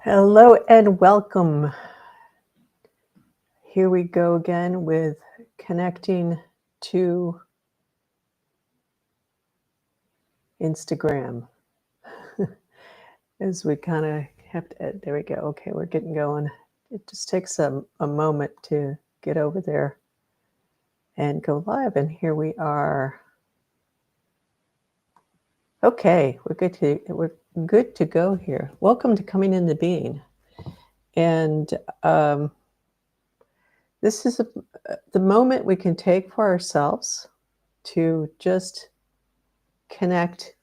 Hello and welcome. Here we go again with connecting to Instagram. As we kind of have to, there we go. Okay, we're getting going. It just takes a moment to get over there and go live. And here we are. Okay, we're good to go here. Welcome to Coming into Being. And this is the moment we can take for ourselves to just connect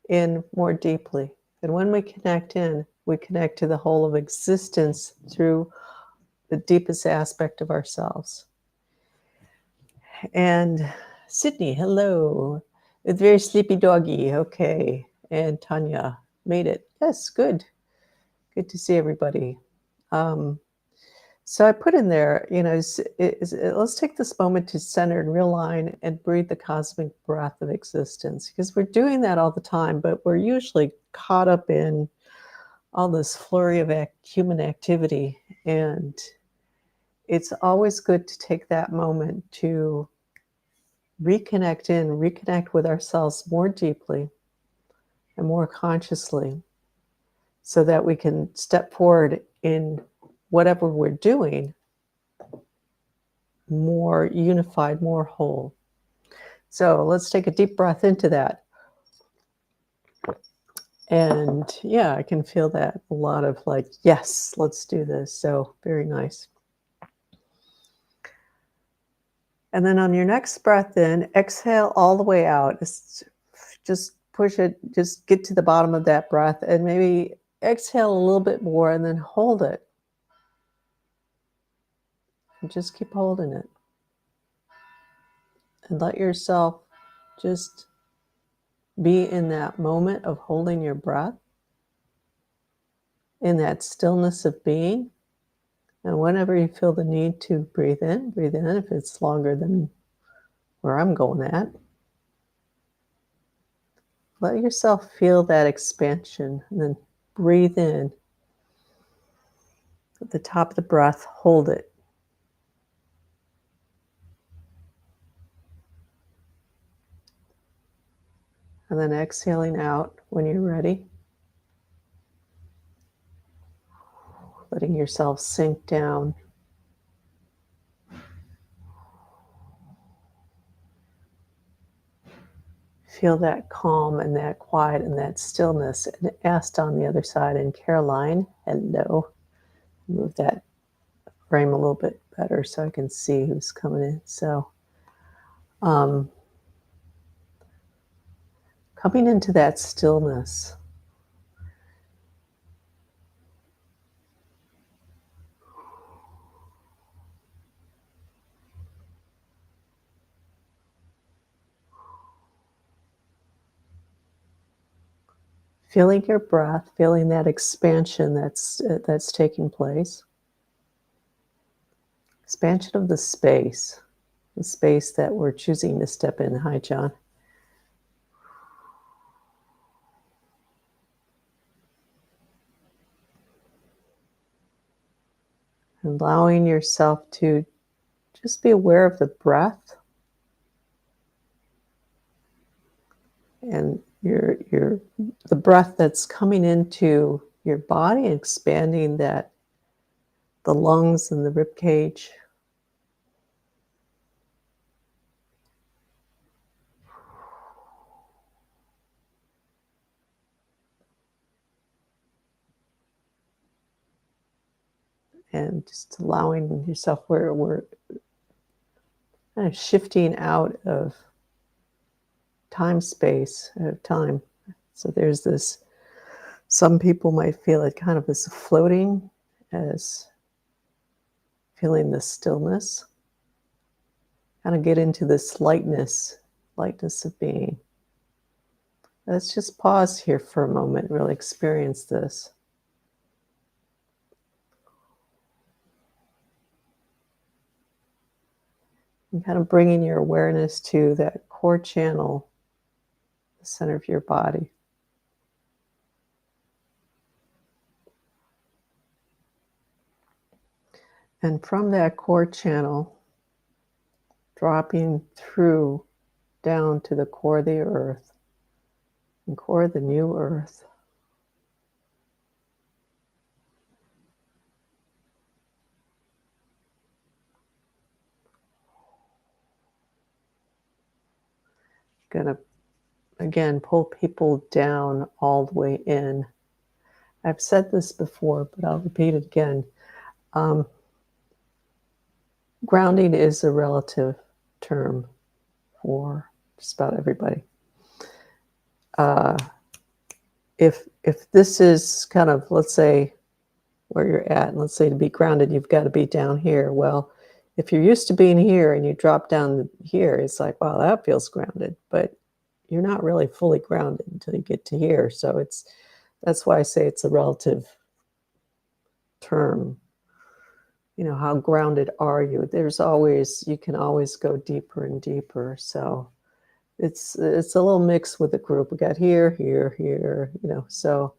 in more deeply. And when we connect in, we connect to the whole of existence through the deepest aspect of ourselves. And Sydney, hello. With very sleepy doggy. Okay. And Tanya made it. Yes, good. Good to see everybody. So I put in there, let's take this moment to center and realign and breathe the cosmic breath of existence, because we're doing that all the time, but we're usually caught up in all this flurry of human activity. And it's always good to take that moment to reconnect with ourselves more deeply and more consciously, so that we can step forward in whatever we're doing more unified, more whole. So let's take a deep breath into that. And yeah, I can feel that a lot of like, yes, let's do this. So very nice. And then on your next breath in, exhale all the way out. Just push it, just get to the bottom of that breath and maybe exhale a little bit more and then hold it. And just keep holding it. And let yourself just be in that moment of holding your breath, in that stillness of being. And whenever you feel the need to breathe in if it's longer than where I'm going at. Let yourself feel that expansion and then breathe in. At the top of the breath, hold it. And then exhaling out when you're ready. Letting yourself sink down. Feel that calm and that quiet and that stillness. And asked on the other side. And Caroline, hello. Move that frame a little bit better so I can see who's coming in. So, coming into that stillness. Feeling your breath, feeling that expansion that's taking place. Expansion of the space that we're choosing to step in. Hi, John. Allowing yourself to just be aware of the breath and the breath that's coming into your body, expanding the lungs and the rib cage. And just allowing yourself where we're kind of shifting out of time-space, out of time. So there's this, some people might feel it kind of as floating, as feeling the stillness. Kind of get into this lightness of being. Let's just pause here for a moment, really experience this. And kind of bringing your awareness to that core channel, the center of your body. And from that core channel, dropping through down to the core of the earth and core of the new earth. Gonna again pull people down all the way in. I've said this before, but I'll repeat it again. Grounding is a relative term for just about everybody. If this is kind of, let's say, where you're at, and let's say to be grounded, you've got to be down here. Well, if you're used to being here and you drop down here, it's like, wow, that feels grounded. But you're not really fully grounded until you get to here. So that's why I say it's a relative term. You know, how grounded are you? You can always go deeper and deeper. So it's a little mix with the group. We got here, here, here, you know, so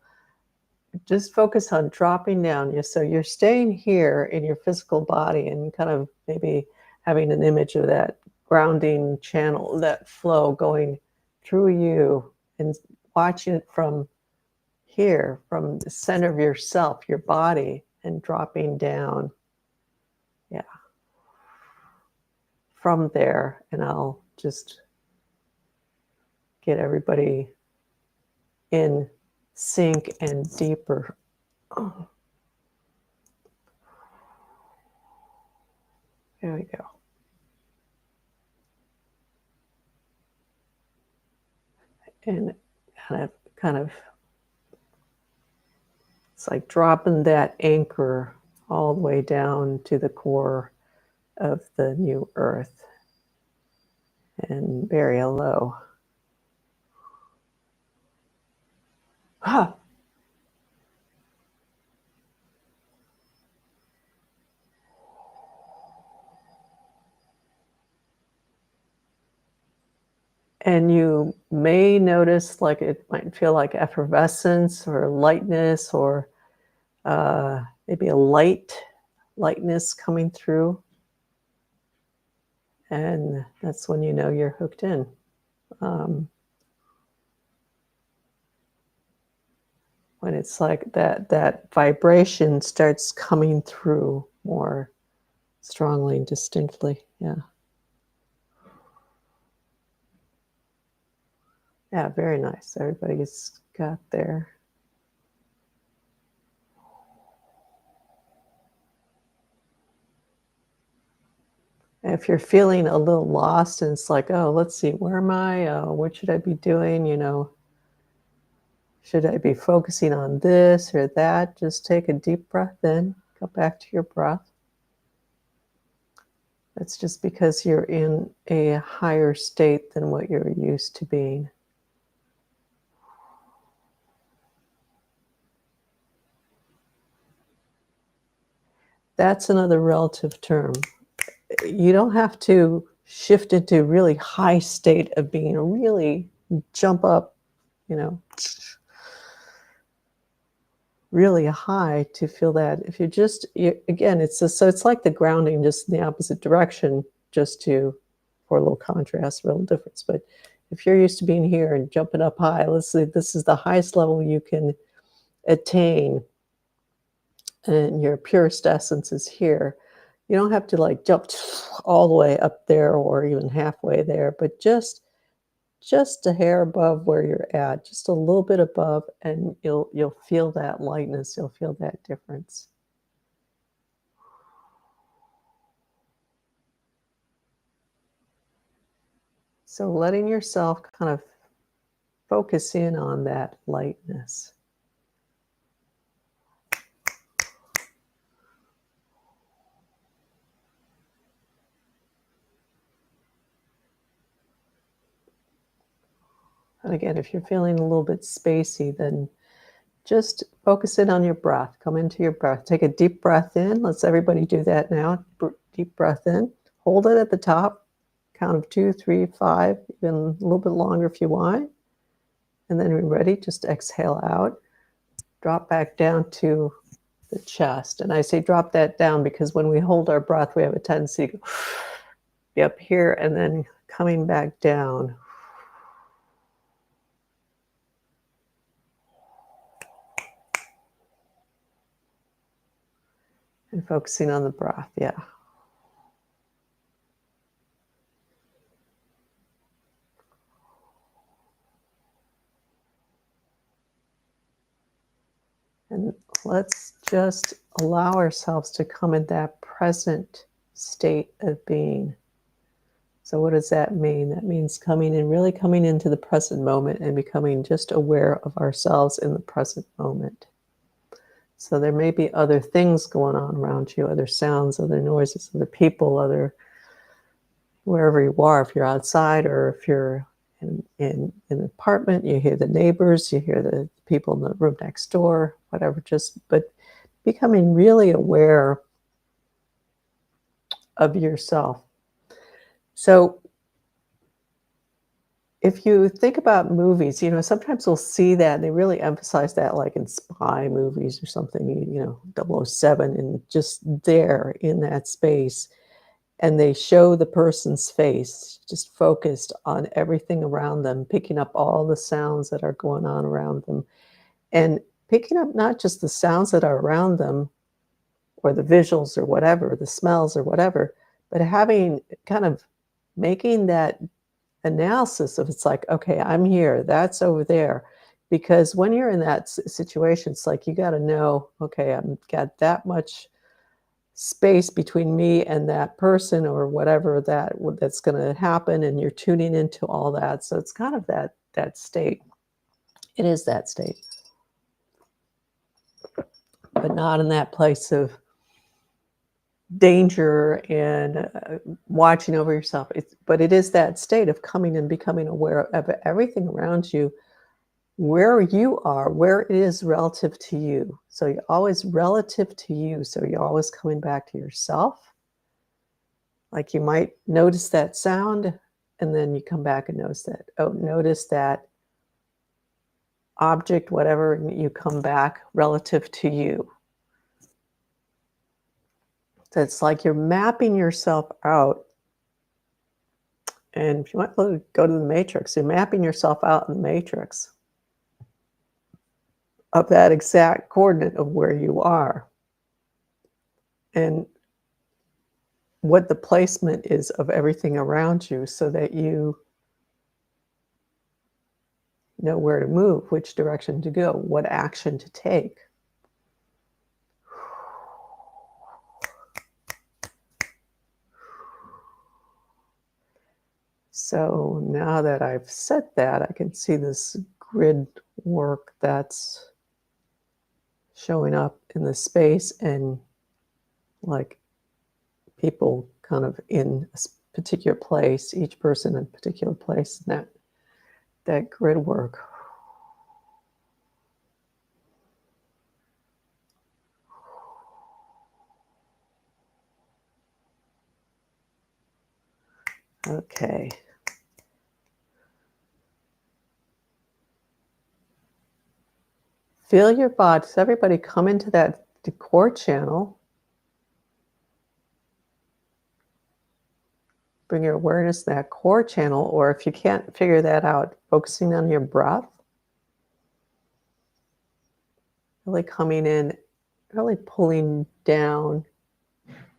just focus on dropping down. So you're staying here in your physical body and kind of maybe having an image of that grounding channel, that flow going through you, and watching it from here, from the center of yourself, your body, and dropping down. Yeah. From there, and I'll just get everybody in sync and deeper. Oh. There we go. And kind of, it's like dropping that anchor all the way down to the core of the new earth and very low. Huh. And you may notice, like, it might feel like effervescence or lightness, or maybe a lightness coming through. And that's when you know you're hooked in. When it's like that vibration starts coming through more strongly and distinctly. Yeah. Yeah, very nice. Everybody's got there. If you're feeling a little lost and it's like, oh, let's see, where am I? What should I be doing? You know, should I be focusing on this or that? Just take a deep breath in, go back to your breath. That's just because you're in a higher state than what you're used to being. That's another relative term. You don't have to shift into really high state of being, really jump up, you know, really high to feel that. If again, it's like the grounding, just in the opposite direction, for a little contrast, a little difference. But if you're used to being here and jumping up high, let's say this is the highest level you can attain, and your purest essence is here. You don't have to like jump all the way up there or even halfway there, but just a hair above where you're at, just a little bit above, and you'll feel that lightness, you'll feel that difference. So letting yourself kind of focus in on that lightness. And again, if you're feeling a little bit spacey, then just focus in on your breath. Come into your breath. Take a deep breath in. Let's everybody do that now. Deep breath in. Hold it at the top. Count of 2, 3, 5, even a little bit longer if you want. And then when you're ready, just exhale out. Drop back down to the chest. And I say drop that down because when we hold our breath, we have a tendency to be up here and then coming back down. And focusing on the breath, yeah. And let's just allow ourselves to come in that present state of being. So what does that mean? That means coming in, really coming into the present moment and becoming just aware of ourselves in the present moment. So there may be other things going on around you, other sounds, other noises, other people, other wherever you are. If you're outside or if you're in an apartment, you hear the neighbors, you hear the people in the room next door, whatever, but becoming really aware of yourself. So if you think about movies, sometimes we'll see that and they really emphasize that, like in spy movies or something, 007, and just there in that space. And they show the person's face just focused on everything around them, picking up all the sounds that are going on around them, and picking up not just the sounds that are around them or the visuals or whatever, the smells or whatever, but having kind of making that analysis of, it's like, okay, I'm here, that's over there. Because when you're in that situation, it's like you got to know, okay, I've got that much space between me and that person or whatever that's going to happen, and you're tuning into all that. So it's kind of that state. It is that state, but not in that place of danger and watching over yourself. But it is that state of coming and becoming aware of everything around you, where you are, where it is relative to you. So you're always relative to you. So you're always coming back to yourself. Like you might notice that sound and then you come back and notice that. Oh, notice that object, whatever, and you come back relative to you. So it's like you're mapping yourself out. And if you want to go to the matrix, you're mapping yourself out in the matrix of that exact coordinate of where you are and what the placement is of everything around you, so that you know where to move, which direction to go, what action to take. So now that I've said that, I can see this grid work that's showing up in the space, and like people kind of in a particular place, each person in a particular place, and that grid work. Okay. Feel your body. So everybody come into the core channel. Bring your awareness to that core channel, or if you can't figure that out, focusing on your breath. Really coming in, really pulling down,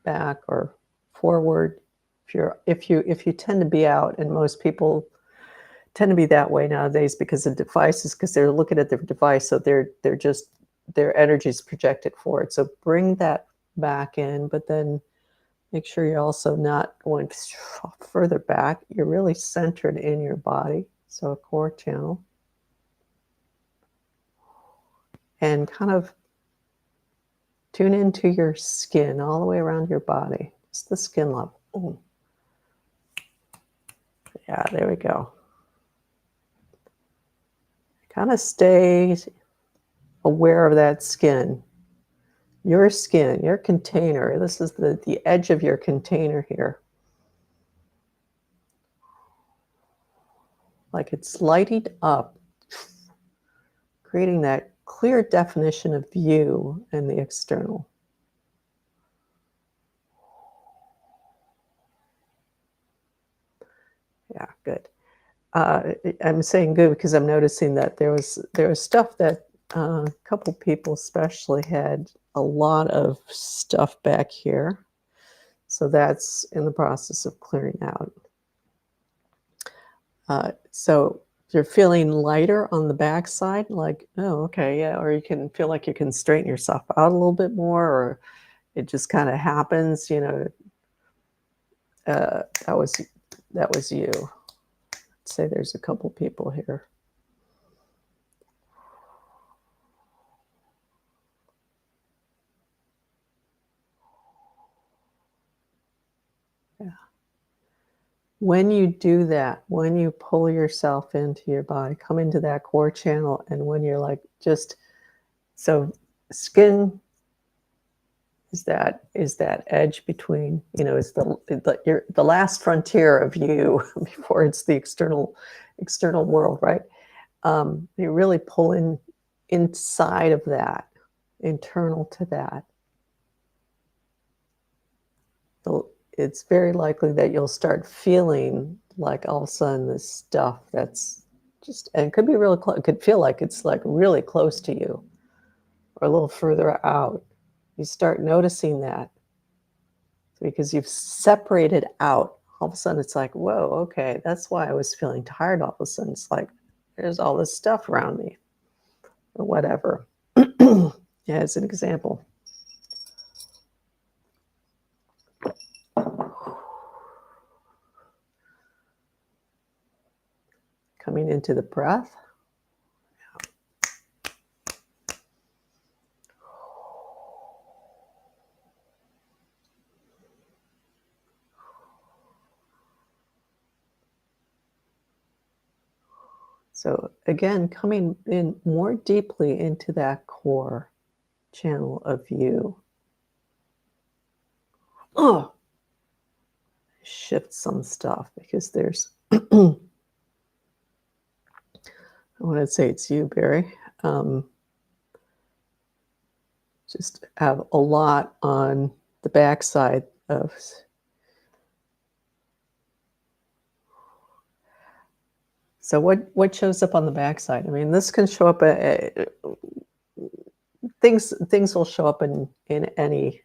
back, or forward. If you tend to be out, and most people tend to be that way nowadays because of devices, because they're looking at their device, so they're just, their energy is projected forward. So bring that back in, but then make sure you're also not going further back. You're really centered in your body. So a core channel. And kind of tune into your skin all the way around your body. Just the skin level. Ooh. Yeah, there we go. Kind of stay aware of that skin. Your skin, your container. This is the edge of your container here. Like it's lighting up, creating that clear definition of you and the external. Yeah, good. I'm saying good because I'm noticing that there was stuff that a couple people especially had a lot of stuff back here. So that's in the process of clearing out. So you're feeling lighter on the backside, like, oh, okay, yeah, or you can feel like you can straighten yourself out a little bit more, or it just kind of happens, you know. That was you. I'd say there's a couple people here. Yeah. When you do that, when you pull yourself into your body, come into that core channel, and when you're like just so skin is that edge between, you know, is the last frontier of you before it's the external world, right? You really pull in inside of that, internal to that. It's very likely that you'll start feeling like all of a sudden this stuff that's just, and it could be really close, it could feel like it's like really close to you or a little further out. You start noticing that because you've separated out. All of a sudden it's like, whoa, okay, that's why I was feeling tired all of a sudden. It's like, there's all this stuff around me or whatever. Yeah, as an example. Coming into the breath. So again, coming in more deeply into that core channel of you. Oh, shift some stuff because there's, I want to say it's you, Barry. Just have a lot on the backside of. So what shows up on the backside? I mean, this can show up. Things will show up in any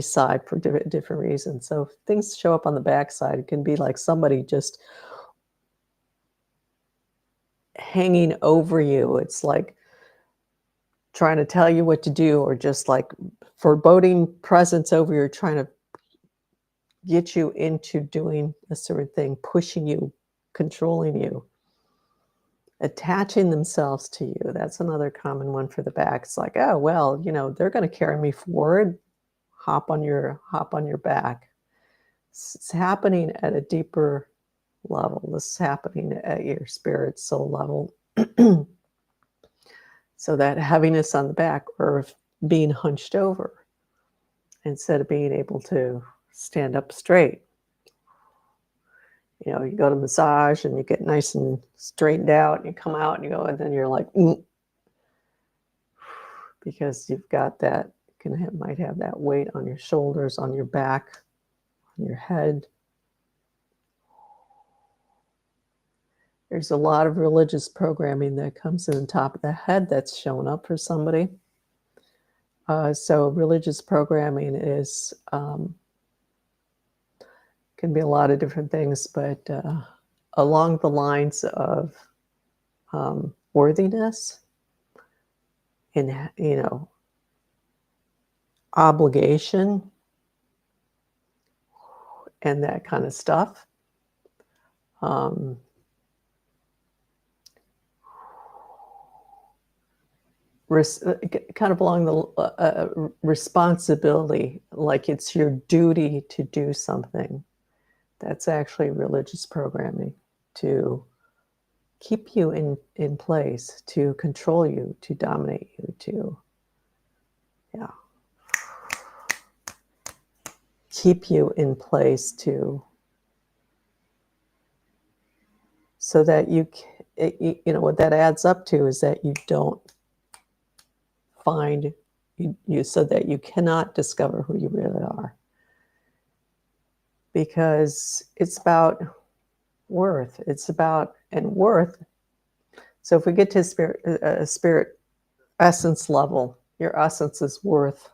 side for different reasons. So if things show up on the backside, it can be like somebody just hanging over you. It's like trying to tell you what to do, or just like foreboding presence over you, trying to get you into doing a certain thing, pushing you, controlling you, attaching themselves to you. That's another common one for the back. It's like, oh, well, you know, they're going to carry me forward. Hop on your back. It's happening at a deeper level. This is happening at your spirit soul level. So that heaviness on the back, or being hunched over instead of being able to stand up straight. You know, you go to massage and you get nice and straightened out, and you come out and you go, and then you're like, because you've got that, might have that weight on your shoulders, on your back, on your head. There's a lot of religious programming that comes in the top of the head that's shown up for somebody. So religious programming is can be a lot of different things, but along the lines of worthiness and, you know, obligation and that kind of stuff. Kind of along the responsibility, like it's your duty to do something. That's actually religious programming, to keep you in place, to control you, to dominate you, to, yeah, keep you in place, to, so that you what that adds up to is that you don't find you so that you cannot discover who you really are, because it's about worth. It's about and worth. So if we get to spirit essence level, your essence is worth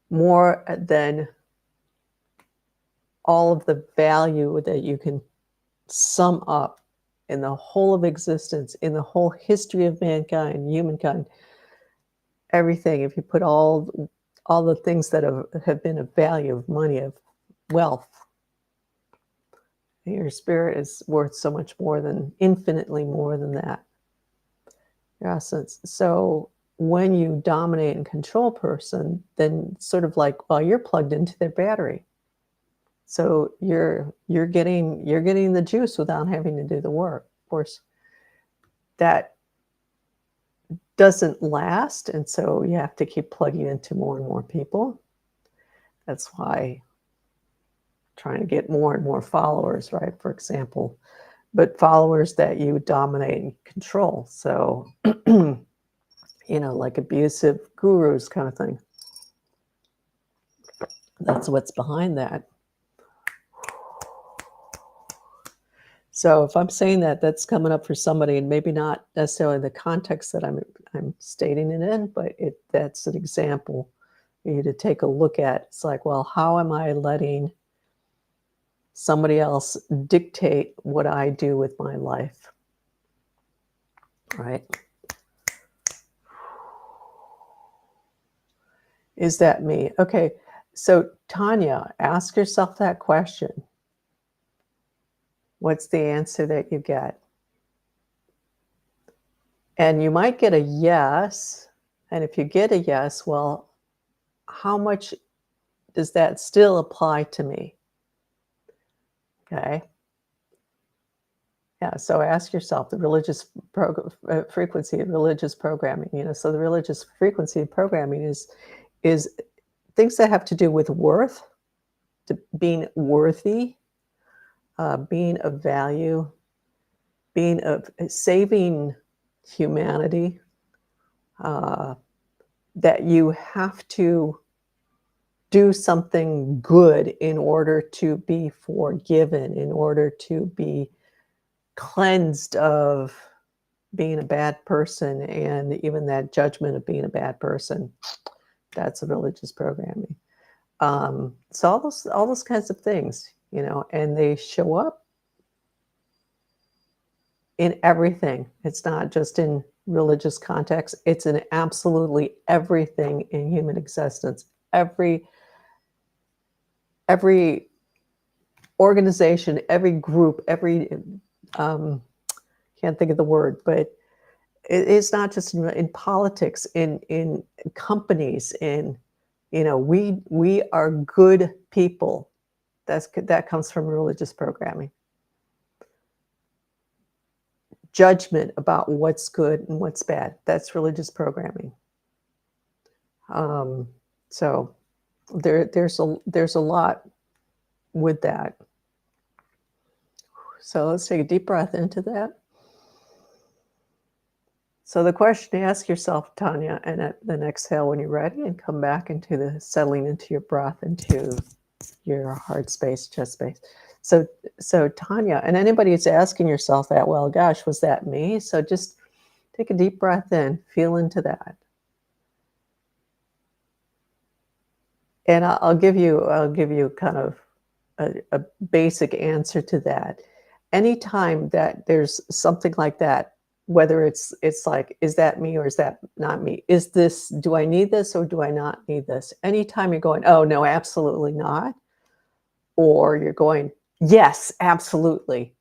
more than all of the value that you can sum up in the whole of existence, in the whole history of mankind, humankind, everything. If you put all the things that have been of value, of money, of wealth, your spirit is worth so much more than, infinitely more than that, your essence. So when you dominate and control a person, then sort of like, well, you're plugged into their battery. So you're getting the juice without having to do the work. Of course, that doesn't last, and so you have to keep plugging into more and more people. That's why trying to get more and more followers, right? For example, but followers that you dominate and control. So, like abusive gurus kind of thing. That's what's behind that. So if I'm saying that, that's coming up for somebody, and maybe not necessarily the context that I'm stating it in, but that's an example for you to take a look at. It's like, well, how am I letting somebody else dictate what I do with my life? Right? Is that me? Okay, so Tanya, ask yourself that question. What's the answer that you get? And you might get a yes. And if you get a yes, well, how much does that still apply to me? Okay. Yeah, so ask yourself the religious frequency of religious programming. So the religious frequency of programming is things that have to do with worth, to being worthy, being of value, being of saving humanity, that you have to do something good in order to be forgiven, in order to be cleansed of being a bad person, and even that judgment of being a bad person. That's a religious programming. So all those kinds of things, and they show up in everything. It's not just in religious context. It's in absolutely everything in human existence. Every organization, every group, every can't think of the word, but it's not just in politics, in companies, we are good people. That comes from religious programming. Judgment about what's good and what's bad. That's religious programming. So there's a lot with that. So let's take a deep breath into that. So the question to ask yourself, Tanya, and at the exhale when you're ready, and come back into the settling into your breath, into your heart space, chest space. So Tanya, and anybody who's asking yourself that, well, gosh, was that me? So just take a deep breath in, feel into that. And I'll give you kind of a basic answer to that. Anytime that there's something like that, whether it's like, is that me or is that not me? Do I need this or do I not need this? Anytime you're going, oh no, absolutely not. Or you're going, yes, absolutely.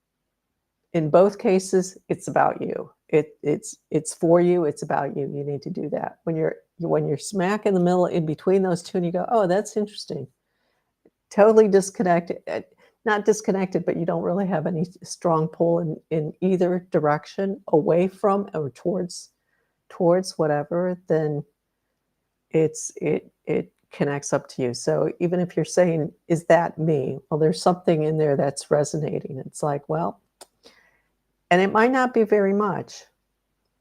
In both cases, it's about you. It's for you. It's about you. You need to do that. When you're smack in the middle, in between those two, and you go, oh, that's interesting. Totally disconnected, not disconnected, but you don't really have any strong pull in either direction, away from or towards whatever, then it connects up to you. So even if you're saying, is that me? Well, there's something in there that's resonating. It's like, well, And it might not be very much,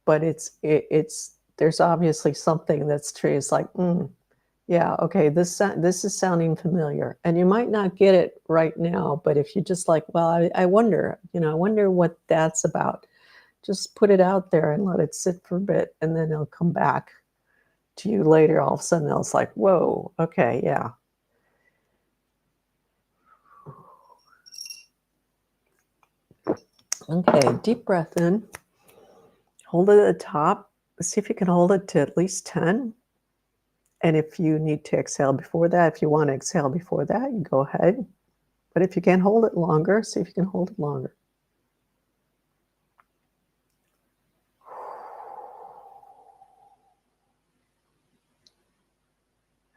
but it's there's obviously something that's true. It's like, yeah, okay, this is sounding familiar, and you might not get it right now, but if you just like, well, I wonder, I wonder what that's about. Just put it out there and let it sit for a bit, and then it'll come back to you later. All of a sudden, it's like, whoa, okay, yeah. Okay, deep breath in. Hold it at the top. See if you can hold it to at least 10. And if you need to exhale before that, if you want to exhale before that, you go ahead. But if you can hold it longer, see if you can hold it longer.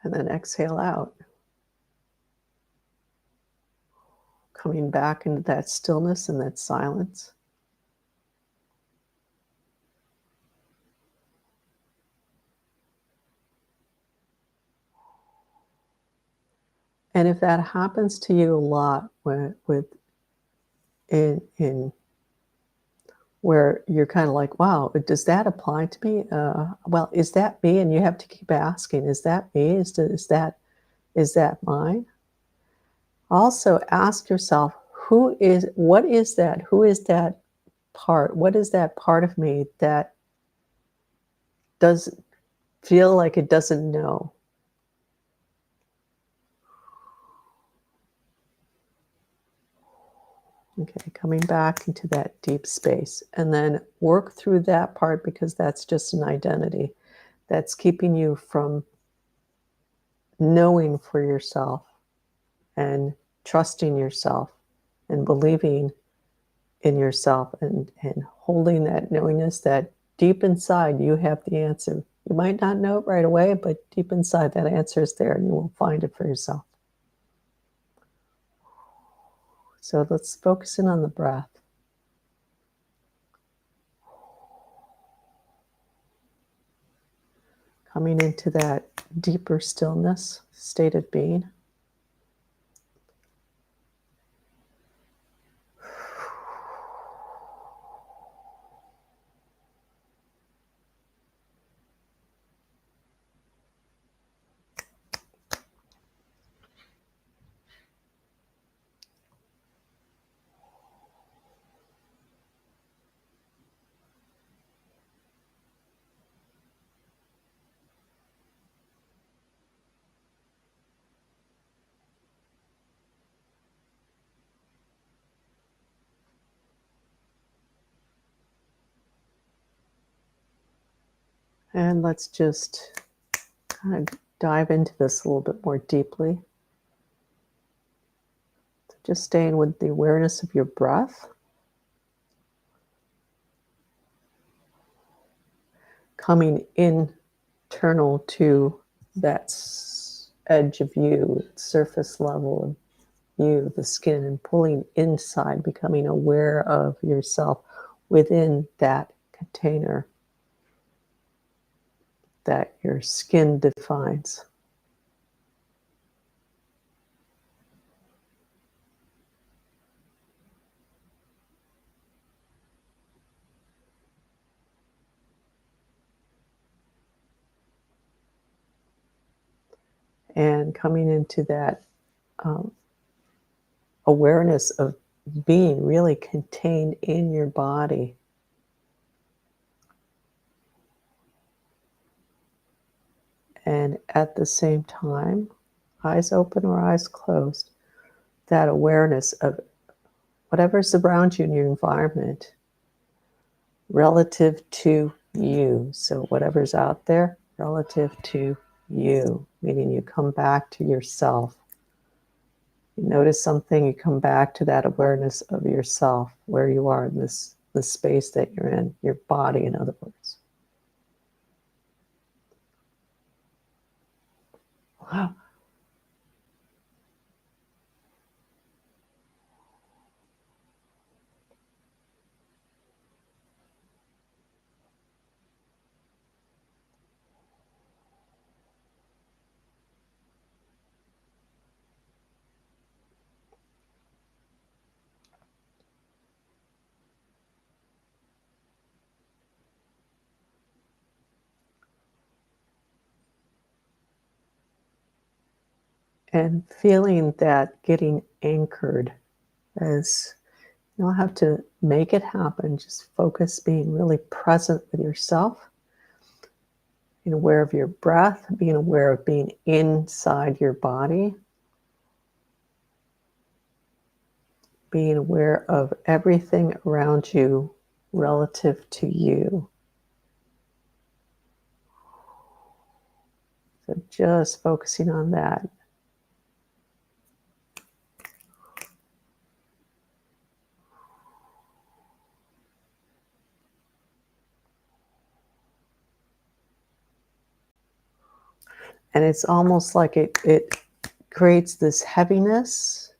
And then exhale out. Coming back into that stillness and that silence. And if that happens to you a lot in where you're kind of like, wow, does that apply to me? Well, is that me? And you have to keep asking, is that me? Is that mine? Also ask yourself, what is that? Who is that part? What is that part of me that does feel like it doesn't know? Okay, coming back into that deep space, and then work through that part, because that's just an identity that's keeping you from knowing for yourself and trusting yourself and believing in yourself, and holding that knowingness that deep inside you have the answer. You might not know it right away, but deep inside that answer is there, and you will find it for yourself. So let's focus in on the breath. Coming into that deeper stillness state of being. And let's just kind of dive into this a little bit more deeply. So just staying with the awareness of your breath. Coming internal to that edge of you, surface level of you, the skin, and pulling inside, becoming aware of yourself within that container that your skin defines. And coming into that awareness of being really contained in your body. And at the same time, eyes open or eyes closed, that awareness of whatever's around you in your environment relative to you. So whatever's out there relative to you, meaning you come back to yourself. You notice something, you come back to that awareness of yourself, where you are in the space that you're in, your body, in other words. Wow. and feeling that getting anchored, as you don't have to make it happen, just focus being really present with yourself, being aware of your breath, being aware of being inside your body, being aware of everything around you relative to you. So just focusing on that. And it's almost like it creates this heaviness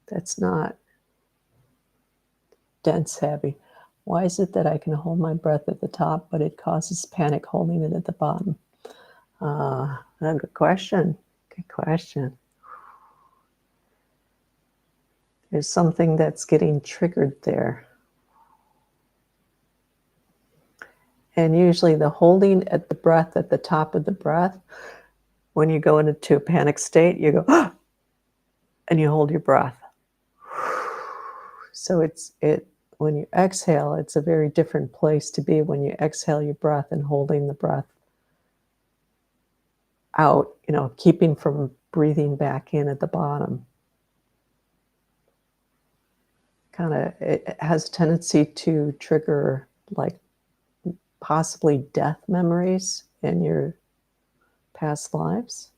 that's not dense heavy. Why is it that I can hold my breath at the top, but it causes panic holding it at the bottom? Good question. Good question. There's something that's getting triggered there. And usually the holding at the breath at the top of the breath, when you go into a panic state, you go, and you hold your breath. So when you exhale, it's a very different place to be when you exhale your breath and holding the breath out, keeping from breathing back in at the bottom. It has a tendency to trigger like possibly death memories in your past lives.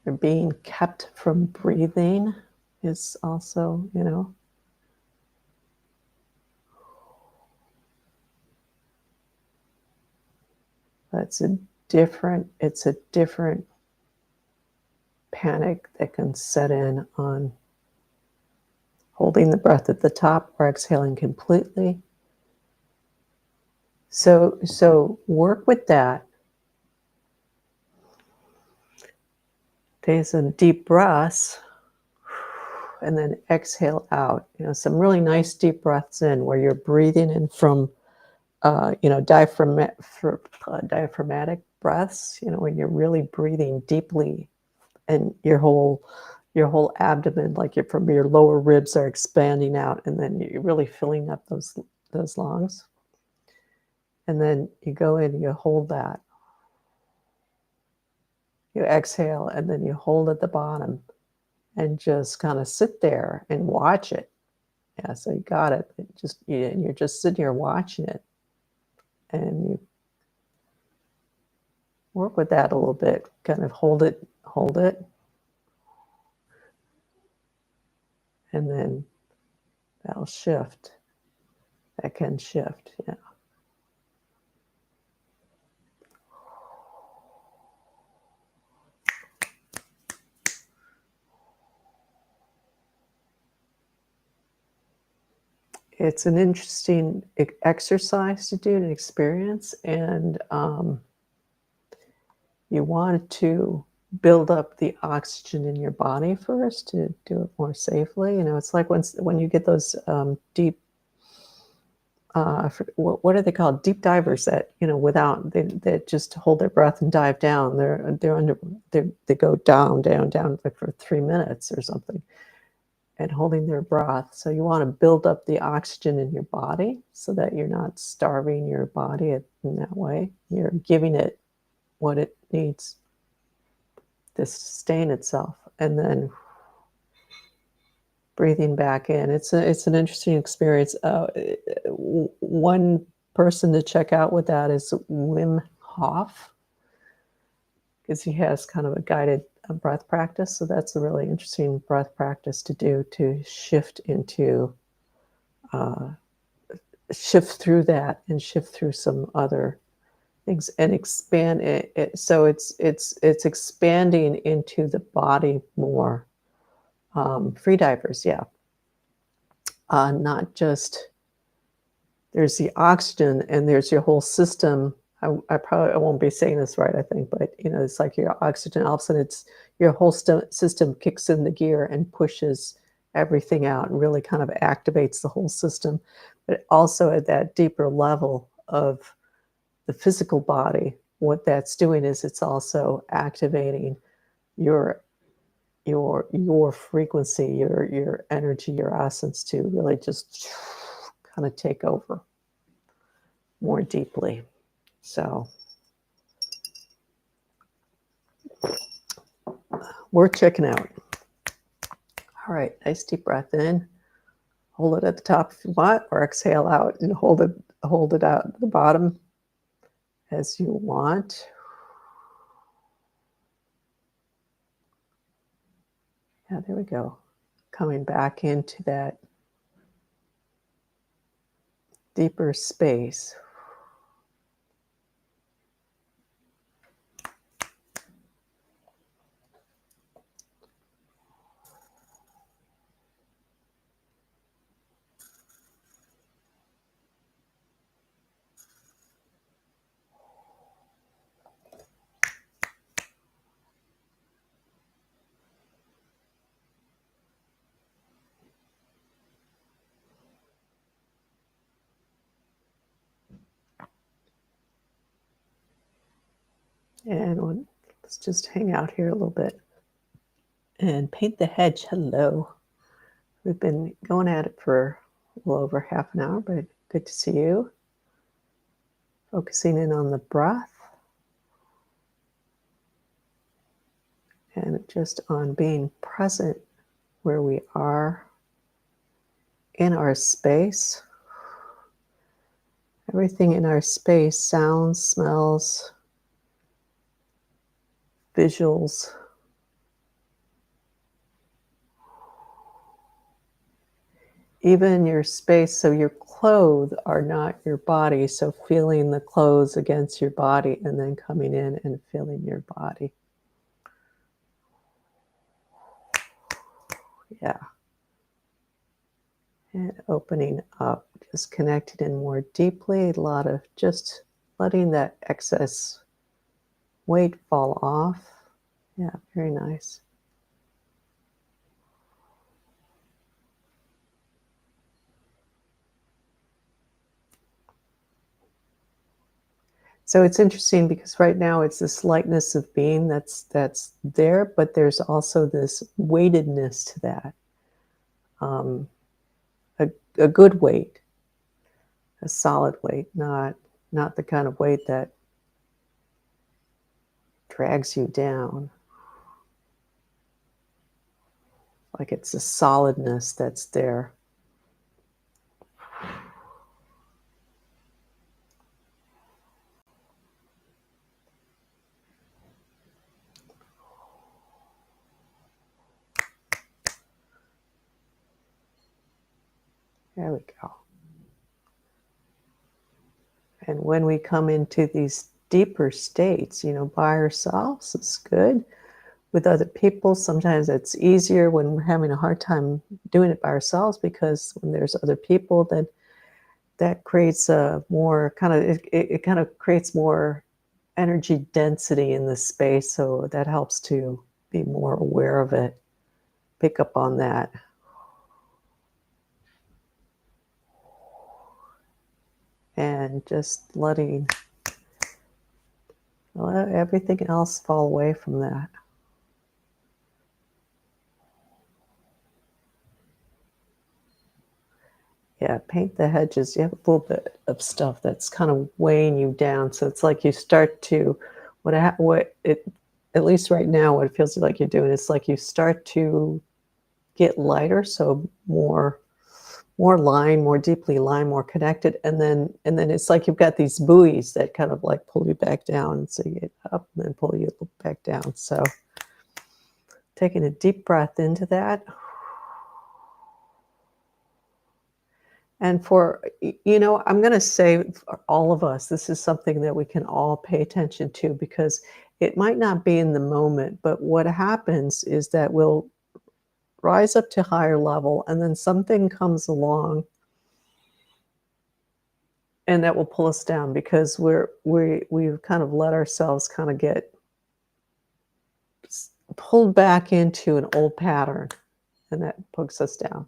Or being kept from breathing is also, it's a different panic that can set in on holding the breath at the top or exhaling completely. So work with that. Take some deep breaths and then exhale out. Some really nice deep breaths in where you're breathing in from, diaphragmatic breaths. When you're really breathing deeply, and your whole abdomen, like from your lower ribs, are expanding out, and then you're really filling up those lungs. And then you go in, you hold that. You exhale, and then you hold at the bottom and just kind of sit there and watch it. Yeah, so you got it. You're just sitting here watching it. And you work with that a little bit. Kind of hold it. And then that'll shift. That can shift, yeah. It's an interesting exercise to do, an experience, and you want to build up the oxygen in your body first to do it more safely. It's like when you get those deep, what are they called? Deep divers that they just hold their breath and dive down. They go down like for 3 minutes or something, and holding their breath. So you want to build up the oxygen in your body so that you're not starving your body in that way. You're giving it what it needs to sustain itself, and then breathing back in. It's an interesting experience. One person to check out with that is Wim Hof, because he has kind of a guided breath practice. So that's a really interesting breath practice to do, to shift through that and shift through some other things and expand it. So it's expanding into the body more. Free divers, yeah. Not just, there's the oxygen and there's your whole system. I won't be saying this right, I think, but it's like your oxygen, all of a sudden your whole system kicks in the gear and pushes everything out and really kind of activates the whole system. But also at that deeper level of the physical body, what that's doing is it's also activating your your frequency, your energy, your essence to really just kind of take over more deeply. So we're checking out. All right, nice deep breath in. Hold it at the top if you want, or exhale out and hold it out at the bottom as you want. Yeah, there we go. Coming back into that deeper space. And let's just hang out here a little bit and paint the hedge. Hello. We've been going at it for a little over half an hour, but good to see you. Focusing in on the breath and just on being present where we are in our space. Everything in our space, sounds, smells, visuals, even your space. So your clothes are not your body. So feeling the clothes against your body and then coming in and feeling your body. Yeah. And opening up, just connected in more deeply. A lot of just letting that excess weight fall off. Yeah, very nice. So it's interesting because right now it's this lightness of being that's there, but there's also this weightedness to that. A good weight, a solid weight, not the kind of weight that drags you down. Like it's a solidness that's there. There we go. And when we come into these deeper states, by ourselves is good. With other people, sometimes it's easier when we're having a hard time doing it by ourselves, because when there's other people, then that creates a more kind of, it kind of creates more energy density in the space. So that helps to be more aware of it, pick up on that. And just letting everything else fall away from that. Yeah, paint the hedges. You have a little bit of stuff that's kind of weighing you down. So it's like you start to, at least right now, what it feels like you're doing, it's like you start to get lighter. So more line, more deeply line, more connected. And then it's like you've got these buoys that kind of like pull you back down. So you get up and then pull you back down. So taking a deep breath into that. And for, I'm going to say for all of us, this is something that we can all pay attention to, because it might not be in the moment, but what happens is that we'll rise up to higher level and then something comes along and that will pull us down, because we've kind of let ourselves kind of get pulled back into an old pattern. and that pokes us down.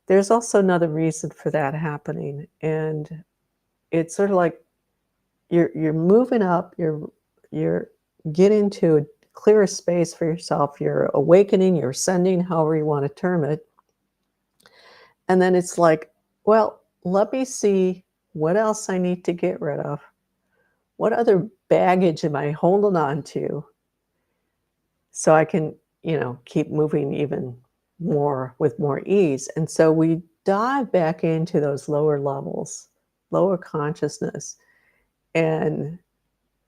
There's also another reason for that happening, and it's sort of like you're moving up, you're getting to a clearer space for yourself, you're awakening, you're ascending, however you want to term it. And then it's like, well, let me see what else I need to get rid of. What other baggage am I holding on to so I can, keep moving even more with more ease? And so we dive back into those lower levels, lower consciousness, and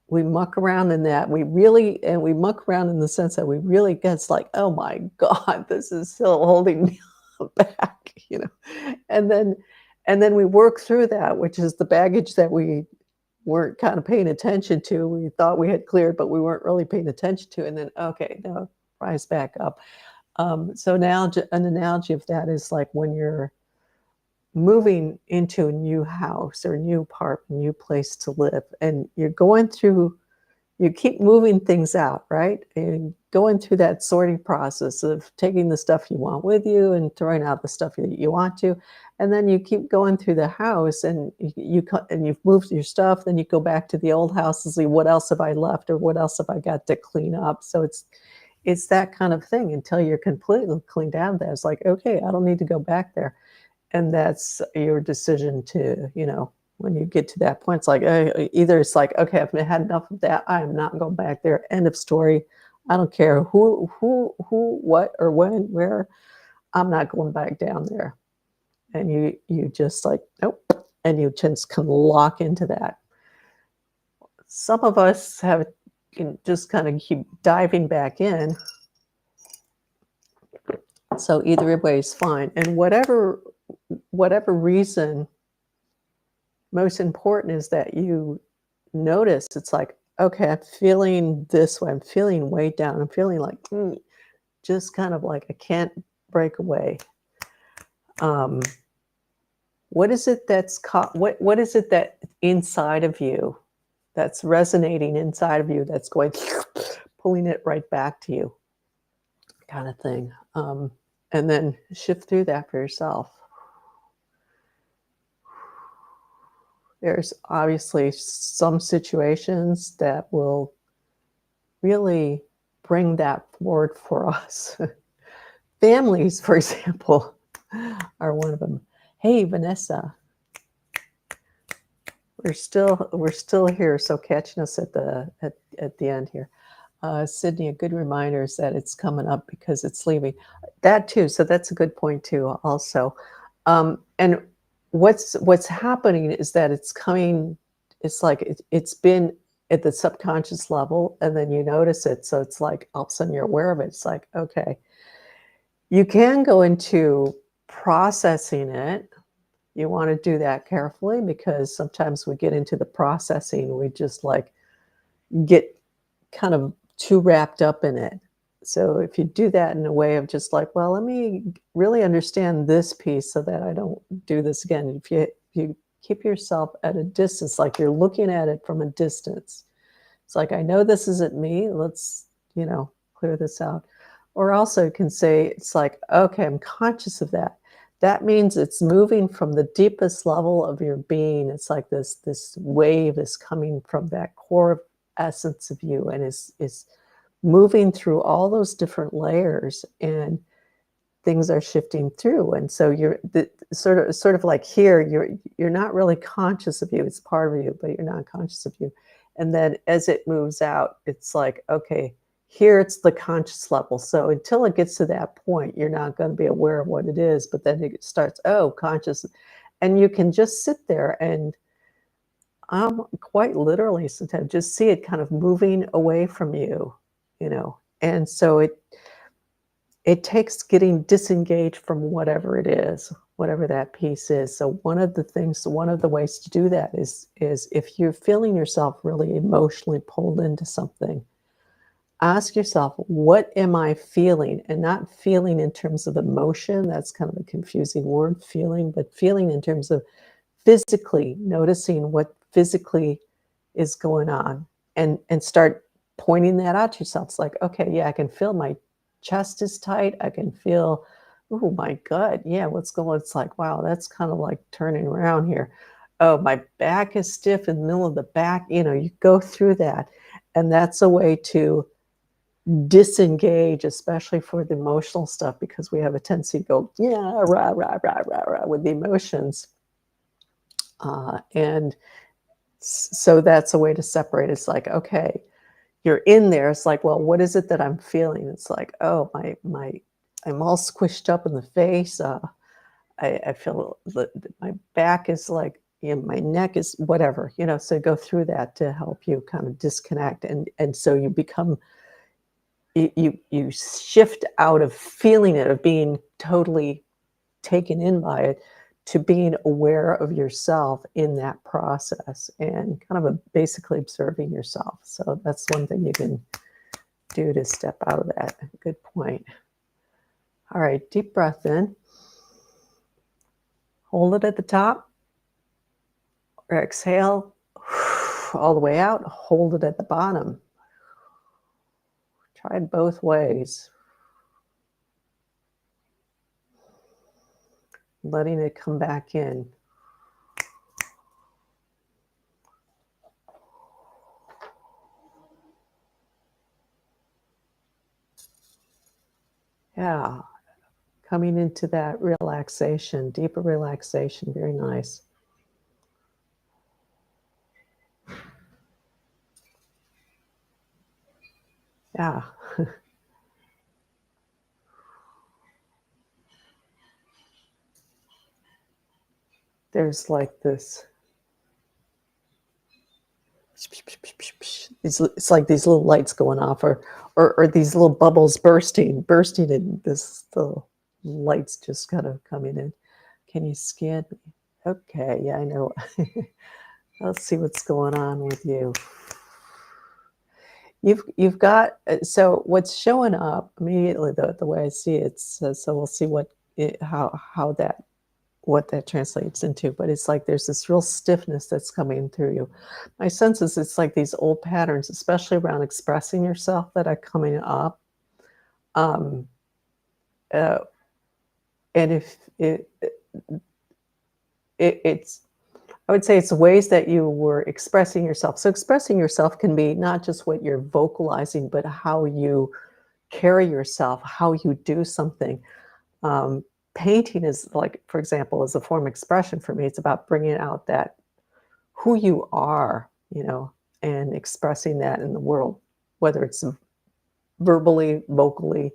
we muck around in that. We muck around in the sense that we really gets like, oh my God, this is still holding me back. And then we work through that, which is the baggage that we weren't kind of paying attention to. We thought we had cleared, but we weren't really paying attention to. And then, okay, now rise back up. So now an analogy of that is like when you're moving into a new house or a new apartment, new place to live, and you keep moving things out, right? And going through that sorting process of taking the stuff you want with you and throwing out the stuff that you want to. And then you keep going through the house and you've moved your stuff. Then you go back to the old house and see what else have I left or what else have I got to clean up. So it's that kind of thing until you're completely cleaned out. That's like, okay, I don't need to go back there. And that's your decision to, when you get to that point, it's like, either it's like, okay, I've had enough of that. I am not going back there. End of story. I don't care who, what, or when, where. I'm not going back down there. And you just like, nope. And you just can lock into that. Some of us have just kind of keep diving back in. So either way is fine. And whatever reason, most important is that you notice it's like, okay, I'm feeling this way. I'm feeling weighed down. I'm feeling like just kind of like I can't break away. What is it that's what is it that inside of you that's resonating inside of you that's going pulling it right back to you, kind of thing. And then shift through that for yourself. There's obviously some situations that will really bring that forward for us. Families, for example, are one of them. Hey, Vanessa, we're still here, so catching us at the end here. Sydney, a good reminder is that it's coming up because it's leaving. That too, so that's a good point too. Also, and what's happening is that it's coming. It's like it's been at the subconscious level, and then you notice it. So it's like all of a sudden you're aware of it. It's like, okay, you can go into processing it. You want to do that carefully because sometimes we get into the processing. We just like get kind of too wrapped up in it. So if you do that in a way of just like, well, let me really understand this piece so that I don't do this again. If you keep yourself at a distance, like you're looking at it from a distance, it's like, I know this isn't me. Let's, clear this out. Or also you can say, it's like, okay, I'm conscious of that. That means it's moving from the deepest level of your being. It's like this wave is coming from that core essence of you and is moving through all those different layers, and things are shifting through. And so you're sort of like here, you're not really conscious of you. It's part of you, but you're not conscious of you. And then as it moves out, it's like, okay, here it's the conscious level. So until it gets to that point, you're not going to be aware of what it is. But then it starts, conscious. And you can just sit there and quite literally sometimes just see it kind of moving away from you, And so it takes getting disengaged from whatever it is, whatever that piece is. So one of the ways to do that is if you're feeling yourself really emotionally pulled into something, ask yourself, what am I feeling? And not feeling in terms of emotion. That's kind of a confusing word, feeling, but feeling in terms of physically noticing what physically is going on, and start pointing that out to yourself. It's like, okay, yeah, I can feel my chest is tight. I can feel Oh my God. Yeah, what's going It's like, wow, that's kind of like turning around here. Oh, my back is stiff in the middle of the back. You go through that. And that's a way to disengage, especially for the emotional stuff, because we have a tendency to go, yeah, rah, rah, rah, rah, rah, with the emotions. And so that's a way to separate. It's like, okay, you're in there. It's like, well, what is it that I'm feeling? It's like, oh, I'm all squished up in the face. I feel that my back is like, my neck is whatever, so go through that to help you kind of disconnect. And so you become, you shift out of feeling it, of being totally taken in by it, to being aware of yourself in that process and kind of basically observing yourself. So that's one thing you can do to step out of that. Good point. All right, deep breath in. Hold it at the top, or exhale all the way out. Hold it at the bottom. Try it both ways. Letting it come back in. Yeah, coming into that relaxation, deeper relaxation. Very nice. Yeah. There's like this. It's like these little lights going off, or these little bubbles bursting, and the lights just kind of coming in. Can you scan me? Okay, yeah, I know. Let's see what's going on with you. You've got, so what's showing up immediately, the way I see it, so we'll see how that, what that translates into. But it's like there's this real stiffness that's coming through you. My sense is it's like these old patterns, especially around expressing yourself, that are coming up. Um, uh, and if it's, I would say it's ways that you were expressing yourself. So expressing yourself can be not just what you're vocalizing, but how you carry yourself, how you do something. Um, Painting is, like, for example, is a form of expression for me. It's about bringing out that who you are, and expressing that in the world, whether it's verbally, vocally,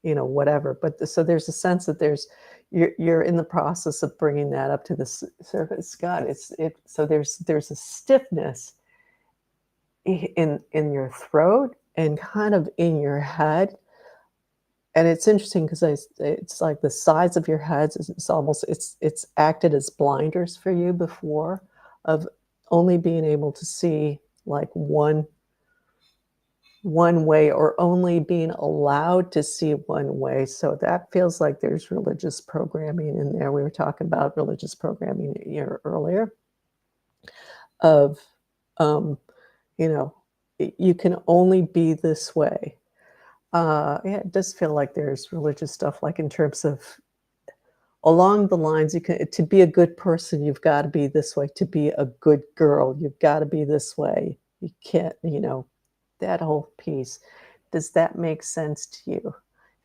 whatever. But so there's a sense that you're in the process of bringing that up to the surface. God, so there's a stiffness in your throat and kind of in your head. And it's interesting because it's like the sides of your heads, it's almost, it's acted as blinders for you before, of only being able to see like one way, or only being allowed to see one way. So that feels like there's religious programming in there. We were talking about religious programming here earlier, of, um, you can only be this way. Yeah, it does feel like there's religious stuff, like in terms of, along the lines, to be a good person, you've got to be this way. To be a good girl, you've got to be this way. You can't, that whole piece. Does that make sense to you?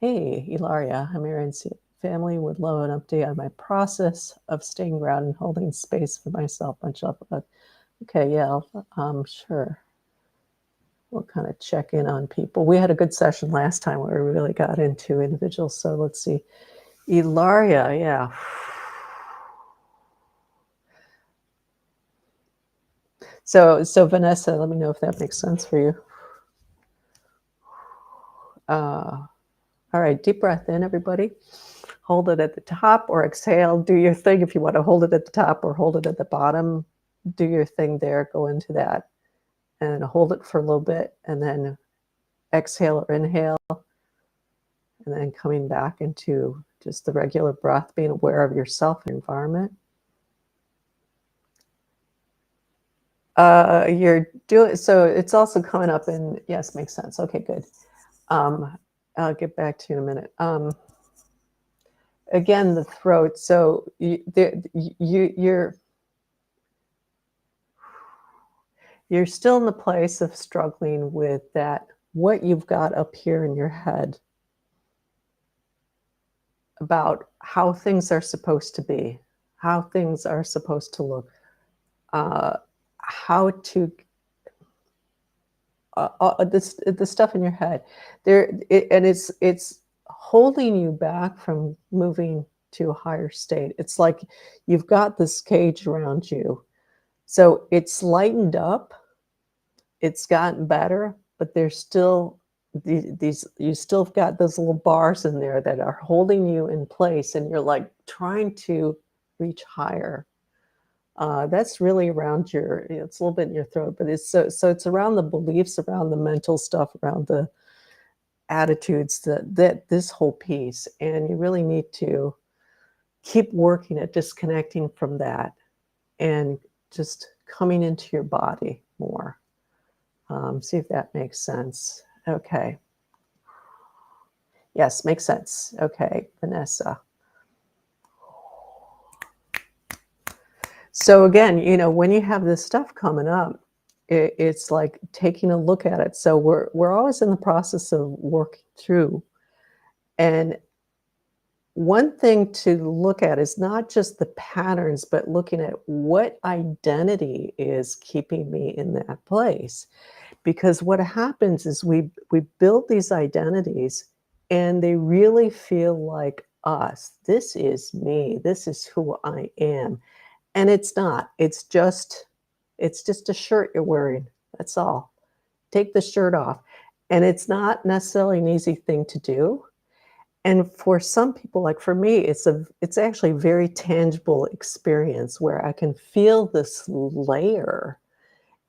Hey, Ilaria, I'm Aaron's family. Would love an update on my process of staying grounded and holding space for myself. Much love. Okay, yeah, sure. We'll kind of check in on people. We had a good session last time where we really got into individuals. So let's see. Ilaria, yeah. So Vanessa, let me know if that makes sense for you. All right, deep breath in, everybody. Hold it at the top or exhale. Do your thing. If you want to hold it at the top or hold it at the bottom, do your thing there. Go into that and hold it for a little bit, and then exhale or inhale, and then coming back into just the regular breath, being aware of yourself and environment. You're doing, so it's also coming up in, yes, makes sense. Okay, good. I'll get back to you in a minute. again, the throat. So you're still in the place of struggling with that, what you've got up here in your head about how things are supposed to be, how things are supposed to look, how to the stuff in your head and it's holding you back from moving to a higher state. It's like you've got this cage around you, so it's lightened up, it's gotten better, but there's still these you still got those little bars in there that are holding you in place, and you're like trying to reach higher. That's really around your, it's a little bit in your throat, but so it's around the beliefs, around the mental stuff, around the attitudes, that this whole piece. And you really need to keep working at disconnecting from that and just coming into your body more. See if that makes sense. Okay. Yes, makes sense. Okay, Vanessa. So again, when you have this stuff coming up, it's like taking a look at it. So we're always in the process of working through. And one thing to look at is not just the patterns, but looking at what identity is keeping me in that place. Because what happens is we build these identities and they really feel like us. This is me. This is who I am. And it's not. It's just a shirt you're wearing. That's all. Take the shirt off. And it's not necessarily an easy thing to do. And for some people, like for me, it's actually a very tangible experience where I can feel this layer.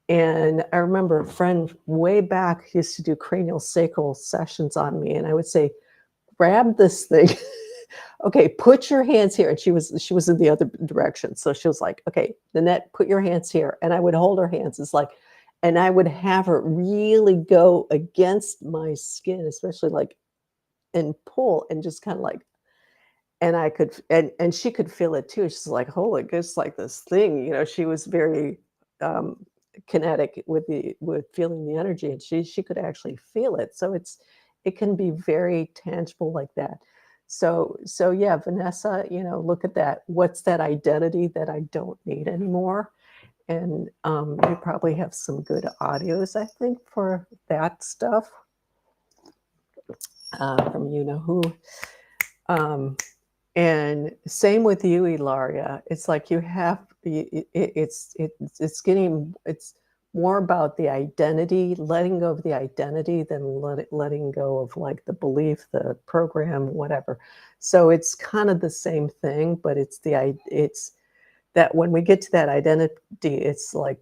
And I remember a friend way back used to do cranial sacral sessions on me, and I would say, grab this thing. Okay, put your hands here. And she was in the other direction. So she was like, okay, Nanette, put your hands here. And I would hold her hands. It's like, and I would have her really go against my skin, especially like, and pull and just kind of like, and I could, and she could feel it too. She's like, holy, it's like this thing, she was very um, kinetic with feeling the energy, and she could actually feel it. So it can be very tangible like that. So yeah, Vanessa, look at that. What's that identity that I don't need anymore? And you probably have some good audios, I think, for that stuff from who. Um, And same with you, Ilaria. It's like you have, it's more about the identity, letting go of the identity than letting go of like the belief, the program, whatever. So it's kind of the same thing, but it's that when we get to that identity, it's like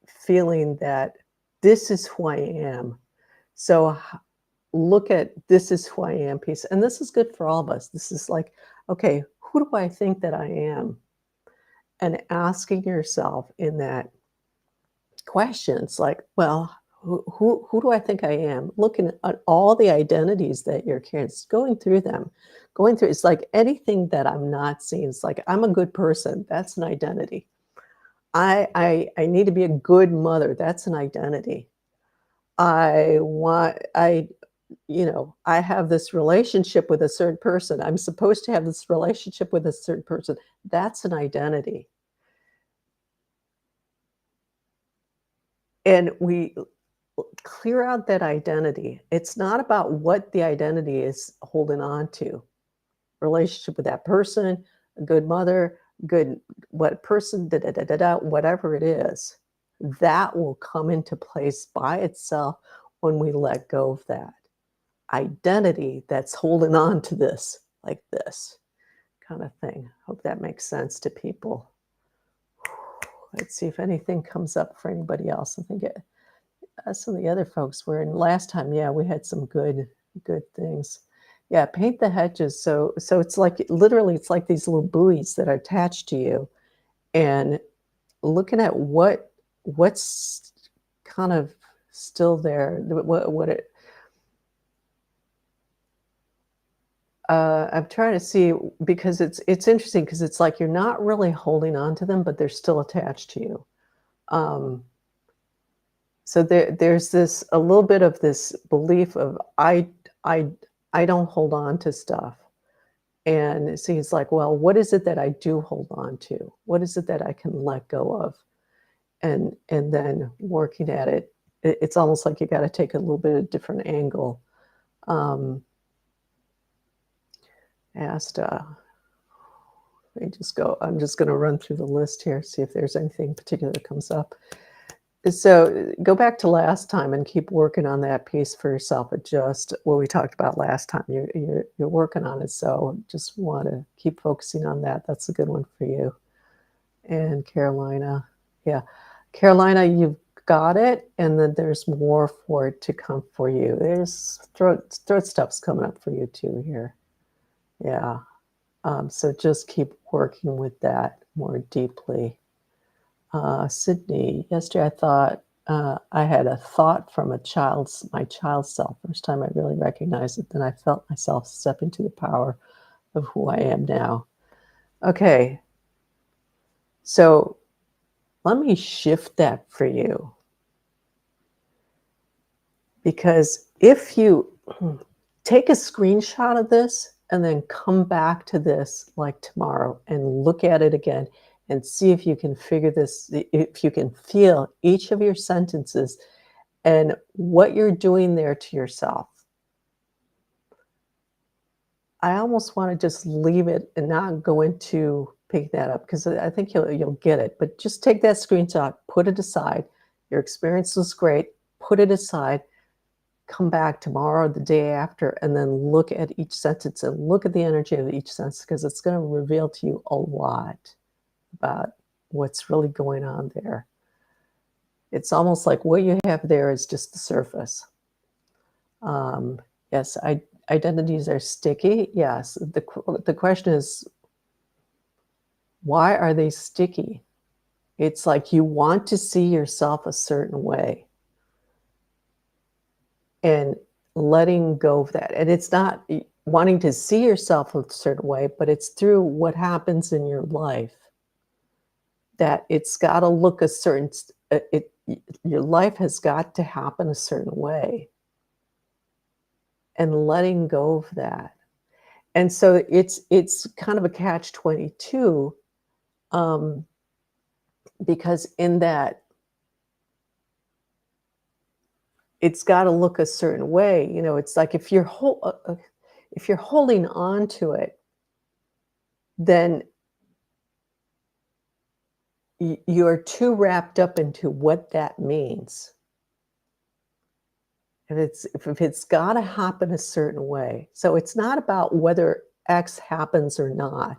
feeling that this is who I am. So look at this is who I am piece. And this is good for all of us. This is like, okay, who do I think that I am? And asking yourself in that question, it's like, well, who do I think I am? Looking at all the identities that you're carrying, going through them, it's like anything that I'm not seeing. It's like, I'm a good person. That's an identity. I need to be a good mother. That's an identity. I have this relationship with a certain person. I'm supposed to have this relationship with a certain person. That's an identity. And we clear out that identity. It's not about what the identity is holding on to. Relationship with that person, a good mother, good what person, whatever it is, that will come into place by itself when we let go of that identity that's holding on to this, like this kind of thing. Hope that makes sense to people. Let's see if anything comes up for anybody else. I think some of the other folks were in last time. Yeah, we had some good things. Yeah, paint the hedges. So it's like literally, it's like these little buoys that are attached to you, and looking at what's kind of still there, what it I'm trying to see because it's interesting because it's like you're not really holding on to them, but they're still attached to you. Um, so there's this a little bit of this belief of I I don't hold on to stuff. And it seems like, well, what is it that I do hold on to? What is it that I can let go of? And then working at it, it's almost like you got to take a little bit of different angle. Um, asked, let me just go. I'm just going to run through the list here, see if there's anything particular that comes up. So go back to last time and keep working on that piece for yourself. Adjust what we talked about last time. You're working on it, so just want to keep focusing on that. That's a good one for you. And Carolina, yeah, Carolina, you've got it, and then there's more for it to come for you. There's throat stuff's coming up for you too here. Yeah. So just keep working with that more deeply. Sydney, yesterday I thought I had a thought from my child's self. First time I really recognized it. Then I felt myself step into the power of who I am now. Okay, so let me shift that for you. Because if you take a screenshot of this and then come back to this like tomorrow and look at it again and see if you can figure this, if you can feel each of your sentences and what you're doing there to yourself. I almost want to just leave it and not go into pick that up because I think you'll get it. But just take that screenshot, put it aside. Your experience was great. Put it aside. Come back tomorrow or the day after, and then look at each sentence and look at the energy of each sentence because it's going to reveal to you a lot about what's really going on there. It's almost like what you have there is just the surface. Yes, identities are sticky. Yes, the question is, why are they sticky? It's like you want to see yourself a certain way and letting go of that. And it's not wanting to see yourself a certain way, but it's through what happens in your life that it's got to look a certain, your life has got to happen a certain way and letting go of that. And so it's kind of a catch-22 because in that it's got to look a certain way. You know, it's like if you're holding on to it, then you're too wrapped up into what that means. If it's got to happen a certain way, so it's not about whether X happens or not.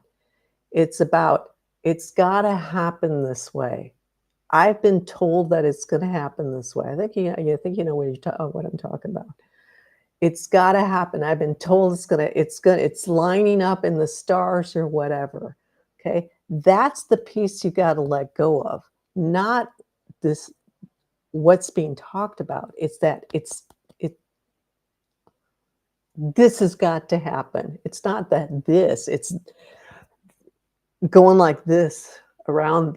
It's about it's got to happen this way. I've been told that it's going to happen this way. I think you know what I'm talking about. It's got to happen. I've been told it's lining up in the stars or whatever. Okay. That's the piece you got to let go of, not this, what's being talked about. It's that this has got to happen. It's not that it's going like this around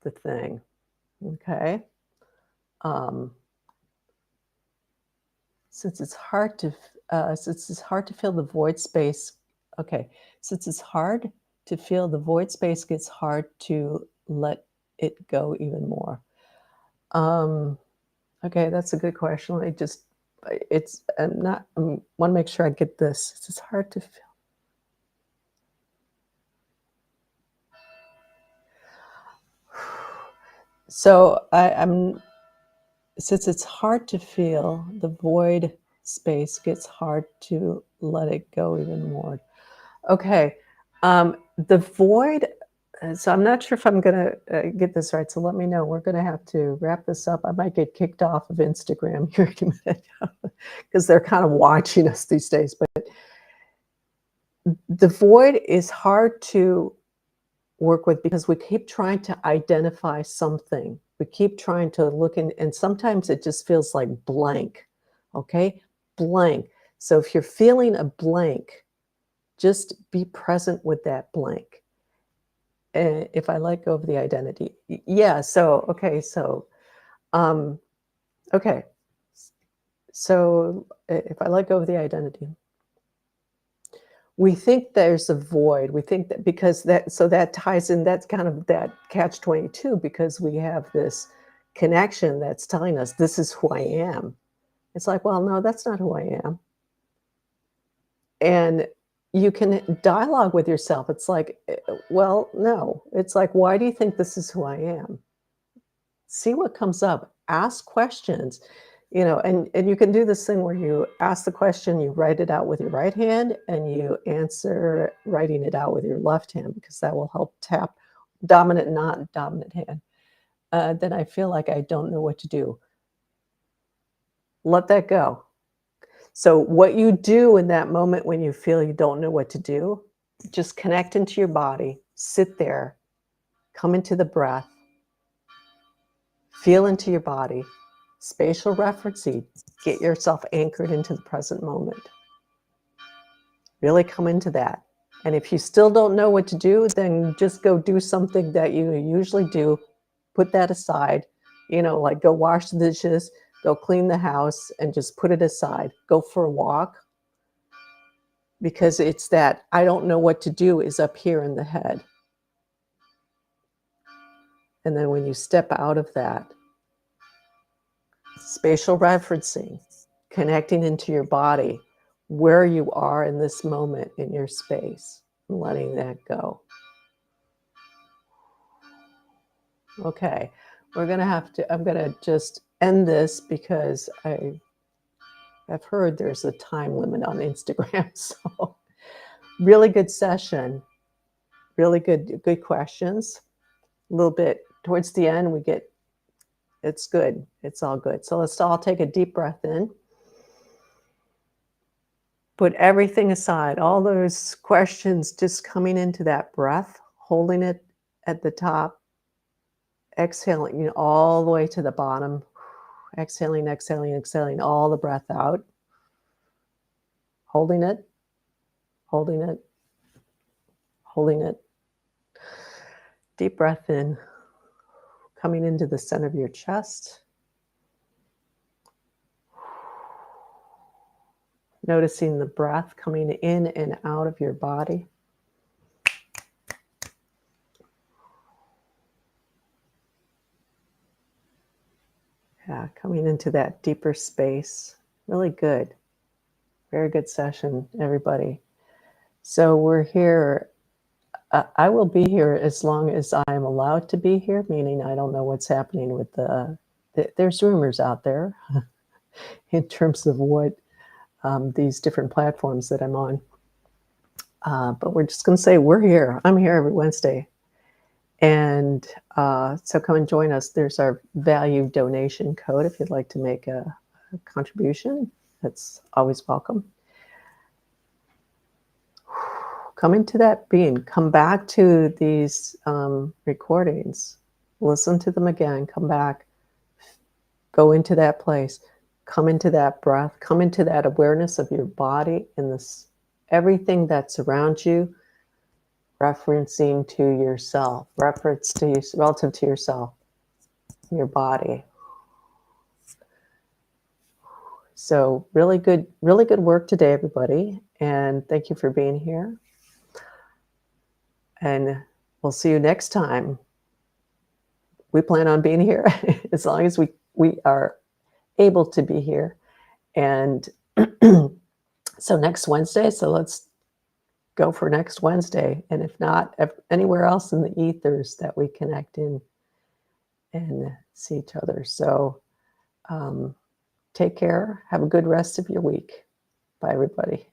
the thing. Okay. Um, since it's hard to feel the void space. Okay, since it's hard to feel the void space, gets hard to let it go even more. Okay, that's a good question. I'm not. I want to make sure I get this. It's hard to feel. So I'm since it's hard to feel, the void space gets hard to let it go even more. Okay. The void, so I'm not sure if I'm going to get this right. So let me know. We're going to have to wrap this up. I might get kicked off of Instagram here in a minute because they're kind of watching us these days. But the void is hard to work with because we keep trying to identify something. We keep trying to look in, and sometimes it just feels like blank. Okay, blank. So if you're feeling a blank, just be present with that blank. And if I let go of the identity, yeah. So um, okay. So if I let go of the identity, we think there's a void. We think that because that ties in, that's kind of that catch-22, because we have this connection that's telling us this is who I am. It's like, well, no, that's not who I am. And you can dialogue with yourself. It's like, well, no. It's like, why do you think this is who I am? See what comes up. Ask questions, and you can do this thing where you ask the question, you write it out with your right hand, and you answer writing it out with your left hand, because that will help tap dominant, not dominant hand. Then I feel like I don't know what to do. Let that go. So what you do in that moment when you feel you don't know what to do, just connect into your body, sit there, come into the breath, feel into your body, spatial referencing, get yourself anchored into the present moment. Really come into that. And if you still don't know what to do, then just go do something that you usually do. Put that aside, like go wash the dishes, go clean the house, and just put it aside. Go for a walk. Because it's that I don't know what to do is up here in the head. And then when you step out of that, spatial referencing, connecting into your body, where you are in this moment in your space, and letting that go. Okay, I'm going to just end this because I've heard there's a time limit on Instagram. So really good session, really good questions. A little bit towards the end, it's good. It's all good. So let's all take a deep breath in. Put everything aside, all those questions just coming into that breath, holding it at the top, exhaling, all the way to the bottom, exhaling, exhaling, exhaling all the breath out, holding it, holding it, holding it. Deep breath in, coming into the center of your chest. Noticing the breath coming in and out of your body. Yeah, coming into that deeper space. Really good. Very good session, everybody. So we're here. I will be here as long as I'm allowed to be here, meaning I don't know what's happening with there's rumors out there in terms of what these different platforms that I'm on. But we're just going to say we're here. I'm here every Wednesday. And so come and join us. There's our value donation code if you'd like to make a contribution. That's always welcome. Come into that being. Come back to these recordings. Listen to them again. Come back. Go into that place. Come into that breath. Come into that awareness of your body and this everything that's around you, referencing to yourself, relative to yourself, your body. So really good work today, everybody. And thank you for being here. And we'll see you next time. We plan on being here as long as we are able to be here. And so next Wednesday, so let's go for next Wednesday. And if not, anywhere else in the ethers that we connect in and see each other. So take care. Have a good rest of your week. Bye, everybody.